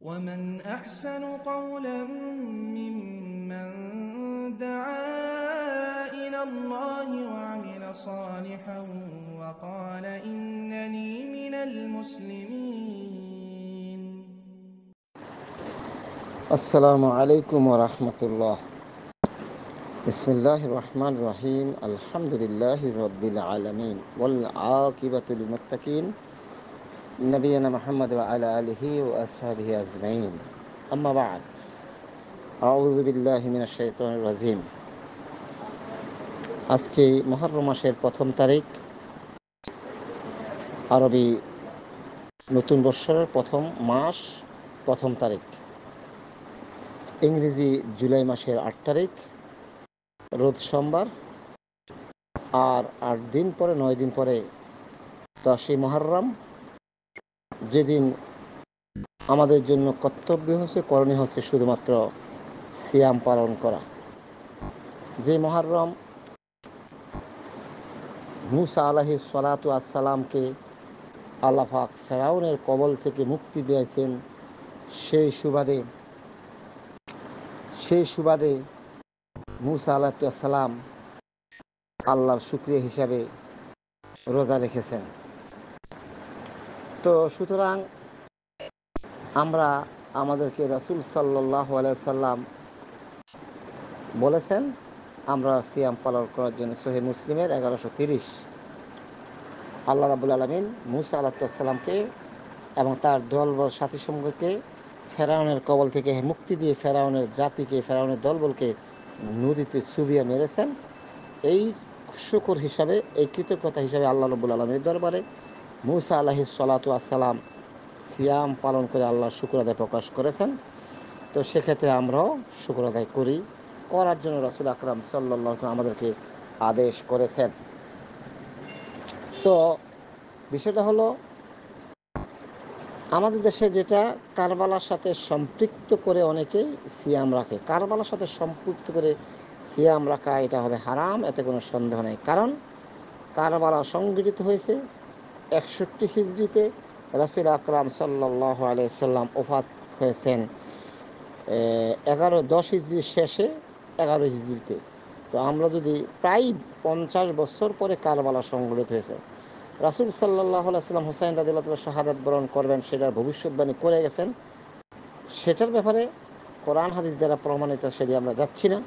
ومن أحسن قولا ممن دعا إلى الله وعمل صالحا وقال إنني من المسلمين. السلام عليكم ورحمة الله. بسم الله الرحمن الرحيم. الحمد لله رب العالمين والعاقبة للمتقين نبينا محمد وعلى آله وأصحابه أجمعين. أما بعد، أعوذ بالله من الشيطان الرجيم. আজকে মুহররম মাসের প্রথম তারিখ, আরবি নতুন বৎসরের প্রথম মাস, প্রথম তারিখ। ইংরেজি জুলাই মাসের 8 তারিখ, রোজ সোমবার। আর 8 দিন পরে 9 দিন পরে 10ই মুহররম, যেদিন আমাদের জন্য কর্তব্য হচ্ছে, করণীয় হচ্ছে শুধুমাত্র সিয়াম পালন করা। যে মুহররম মুসা আলাইহিস সালাতু আসসালামকে আল্লাহ পাক ফেরাউনের কবল থেকে মুক্তি দিয়েছেন, সেই সুবাদে মুসা আলাইহিস সালাম আল্লাহর শুকরিয়া হিসাবে রোজা রেখেছেন। তো সুতরাং আমাদেরকে রাসূল সাল্লাল্লাহু আলাইহি সাল্লাম বলেছেন আমরা সিয়াম পালন করার জন্য। সহিহ মুসলিমের 1130 আল্লাহ রাব্বুল আলামিন মুসা আলাইহিস সালামকে এবং তার দলবল সাথী সঙ্গীকে ফেরাউনের কবল থেকে মুক্তি দিয়ে ফেরাউনের জাতিকে, ফেরাউনের দলবলকে নদীতে চুবিয়ে মেরেছেন। এই শুকর হিসাবে, এই কৃতজ্ঞতা হিসাবে আল্লাহ রাব্বুল আলামিনের দরবারে মুসা আলাইহিস সালাতু আসসালাম সিয়াম পালন করে আল্লাহর শুকর আদায় প্রকাশ করেছেন। তো সেক্ষেত্রে আমরাও শুকর আদায় করার জন্য রাসূল আকরাম সাল্লাল্লাহু আলাইহি ওয়াসাল্লাম আমাদেরকে আদেশ করেছেন। তো বিষয়টা হলো, আমাদের দেশে যেটা কারবালার সাথে সম্পৃক্ত করে অনেকেই সিয়াম রাখে। কারবালার সাথে সম্পৃক্ত করে সিয়াম রাখা এটা হবে হারাম, এতে কোনো সন্দেহ নেই। কারণ কারবালা সংঘটিত হয়েছে 61 হিজরিতে। রাসূল আকরাম সাল্লাল্লাহু আলাইহি সাল্লাম ওফাত হয়েছেন 10 হিজরির শেষে, 11 হিজরিতে। তো আমরা যদি প্রায় 50 বছর পরে কারবালা সংঘটিত হয়েছে, রাসূল সাল্লাল্লাহু আলাইহি সাল্লাম হুসাইন রাদিয়াল্লাহু তাআলা শাহাদাত বরণ করবেন, সেটার ভবিষ্যৎবাণী করে গেছেন। সেটার ব্যাপারে কোরআন হাদিস দ্বারা প্রমাণিত, সেটি আমরা যাচ্ছি না।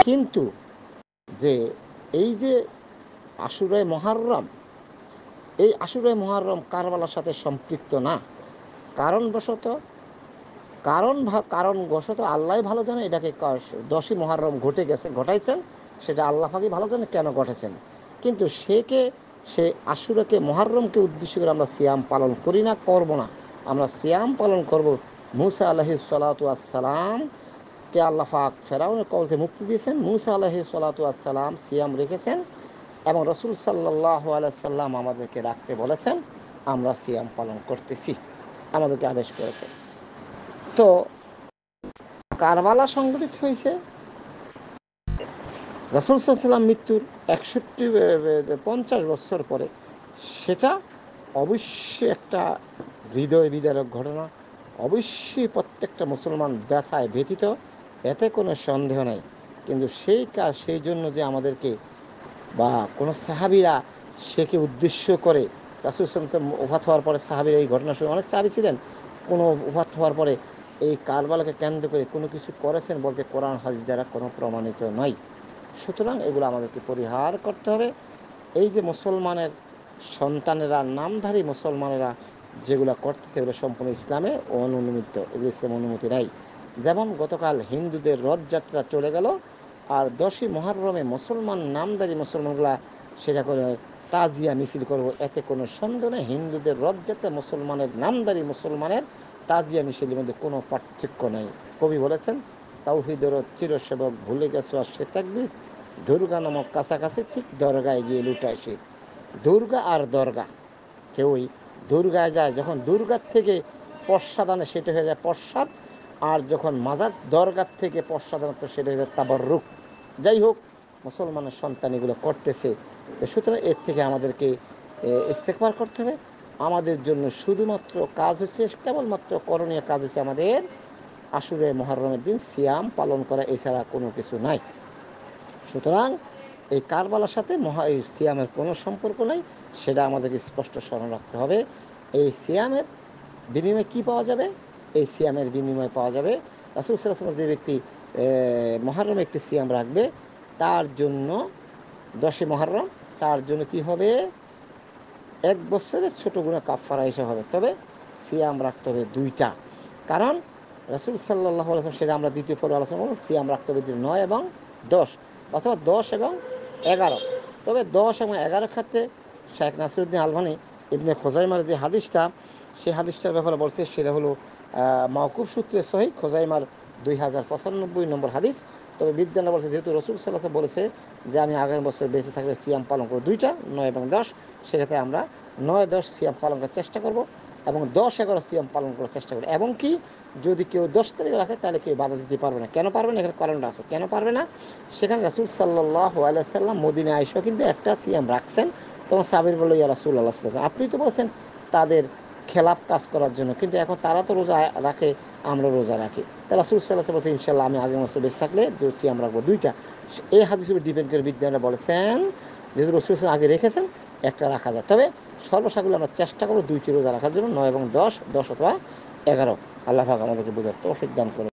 কিন্তু যে এই যে আশুরায়ে মুহররম, এই আশুরায়ে মুহররম কারবালার সাথে সম্পৃক্ত না। কারণবশত আল্লাহ ভালো জানে এটাকে 10ই মুহররম ঘটাইছেন, সেটা আল্লাহ পাকই ভালো জানে কেন ঘটেছেন। কিন্তু সে আশুরাকে, মুহররমকে উদ্দেশ্য করে আমরা সিয়াম পালন করি না, করব না। আমরা সিয়াম পালন করব মুসা আলাইহিস সালাতু আসসালামকে আল্লাহ পাক ফেরাউনের কবল থেকে মুক্তি দিয়েছেন। মুসা আলাইহিস সালাতু আসসালাম সিয়াম রেখেছেন এবং রাসূল সাল্লাল্লাহু আলাইহি সাল্লাম আমাদেরকে রাখতে বলেছেন। আমরা সিয়াম পালন করতেছি, আমাদেরকে আদেশ করেছেন। তো কারবালা সংঘটিত হয়েছে রাসূল সাল্লাল্লাহু আলাইহি ওয়াসাল্লাম মৃত্যুর 50 বছর পরে। সেটা অবশ্যই একটা হৃদয় বিদারক ঘটনা। অবশ্যই প্রত্যেকটা মুসলমান ব্যথায় ব্যথিত, এতে কোনো সন্দেহ নেই। কিন্তু সেই জন্য যে আমাদেরকে বা কোনো সাহাবীরা সেকে উদ্দেশ্য করে, রাসূল সাল্লাল্লাহু আলাইহি ওয়াসাল্লাম ওফাত হওয়ার পরে সাহাবীরা এই ঘটনা শুনে, অনেক সাহাবী ছিলেন, কোনো ওফাত হওয়ার পরে এই কারবালাকে কেন্দ্র করে কোনো কিছু করেছেন বলতে কোরআন হাদিস দ্বারা কোনো প্রমাণিত নয়। সুতরাং এগুলো আমাদেরকে পরিহার করতে হবে। এই যে মুসলমানের সন্তানেরা, নামধারী মুসলমানেরা যেগুলো করতেছে, এগুলো সম্পূর্ণ ইসলামে অনুমোদিত, এগুলো ইসলামে অনুমতি নাই। যেমন গতকাল হিন্দুদের রথযাত্রা চলে গেল, আর 10ই মুহররমে নামধারী মুসলমানগুলা সেটা করে তাজিয়া মিছিল করব, এতে কোনো সন্দেহ নেই। হিন্দুদের রথযাত্রা, নামধারী মুসলমানের তাজিয়া মিছিলের মধ্যে কোনো পার্থক্য নাই। কবি বলেছেন, তাওহীদের চিরসেবক ভুলে গেছো আর সে তাকবীর, দুর্গা নামক কাছাকাছি ঠিক দরগায় গিয়ে লুটায় সে। দুর্গা আর দরগা, কেউই দুর্গায় যায়, যখন দুর্গার থেকে প্রসাদ আনে সেটা হয়ে যায় প্রসাদ, আর যখন মাজার দরগার থেকে প্রসাদ আনে তো সেটা হয়ে যায় তাবাররুক। যাই হোক, মুসলমানের সন্তান এগুলো করতেছে। সুতরাং এর থেকে আমাদেরকে ইস্তেগফার করতে হবে। আমাদের জন্য শুধুমাত্র কাজ হচ্ছে, কেবলমাত্র করণীয় কাজ হচ্ছে আমাদের আশুরে মুহররমের দিন সিয়াম পালন করা, এছাড়া কোনো কিছু নাই। সুতরাং এই কারবালার সাথে এই সিয়ামের কোনো সম্পর্ক নেই, সেটা আমাদেরকে স্পষ্ট স্মরণ রাখতে হবে। এই সিয়ামের বিনিময়ে কি পাওয়া যাবে? এই সিয়ামের বিনিময়ে পাওয়া যাবে রাসূল সাল্লাল্লাহু আলাইহি ওয়াসাল্লাম যে ব্যক্তি মুহররমে একটি সিয়াম রাখবে, তার জন্য 10 মুহররম, তার জন্য কি হবে? 1 বছরের ছোট গুনাহ কাফারা হিসাব হবে। তবে সিয়াম রাখতে হবে 2টা, কারণ রাসূল সাল্লাল্লাহু আলাইহি ওয়াসাল্লাম, সেটা আমরা দ্বিতীয় পর্বে আলোচনা করব, সিয়াম রাখতে হবে 9 এবং 10, অথবা 10 এবং 11। তবে 10 এবং 11 ক্ষেত্রে শাইখ নাসিরউদ্দিন আলবানী ইবনে খোজাইমার যে হাদিসটা, সেই হাদিসটার ব্যাপারে বলছে, সেটা হলো মাওকুফ সূত্রে সহিহ, খোজাইমার 2095 নম্বর হাদিস। তবে বিদ্যানরা বলছে, যেহেতু রাসূল সাল্লাল্লাহু আলাইহি ওয়াসাল্লাম বলেছে যে আমি আগামী বছর বেঁচে থাকলে সিয়াম পালন করব 2টা, 9 এবং 10, সেক্ষেত্রে আমরা 9-10 সিয়াম পালন করার চেষ্টা করব এবং 10-11 সিয়াম পালন করার চেষ্টা করব। এবং কি, যদি কেউ 10 তারিখ রাখে তাহলে কেউ বাধা দিতে পারবে না। কেন পারবে না? এখানে কারণটা আছে কেন পারবে না। সেখানে রাসূল সাল্লাল্লাহু আলাইহি ওয়াসাল্লাম মদিনায় আইসা কিন্তু একটা সিয়াম রাখছেন। তখন সাহাবীরা বলল, ইয়া রাসূলুল্লাহ সাল্লাল্লাহু আলাইহি ওয়াসাল্লাম, আপনি তো বলছেন তাদের খেলাপ কাজ করার জন্য, কিন্তু এখন তারা তো রোজা রাখে, আমরা রোজা রাখি। তা রাসূল সাল্লাল্লাহু আলাইহি ওয়াসাল্লাম বলছেন, ইনশাআল্লাহ আমি আগামী বছর বেঁচে থাকলে সিয়াম রাখবো 2টা। এই হাদিসের উপর ডিপেন্ড করে বিজ্ঞানীরা বলেছেন, যেহেতু রাসূল সাল্লাল্লাহু আলাইহি ওয়াসাল্লাম আগে রেখেছেন, একটা রাখা যায়। তবে সর্বসাকুল্যে আমরা চেষ্টা করব 2টি রোজা রাখার জন্য, 9 এবং 10, 10 অথবা 11। আল্লাহ পাক আমাদেরকে বোঝার তৌফিক দান করুন।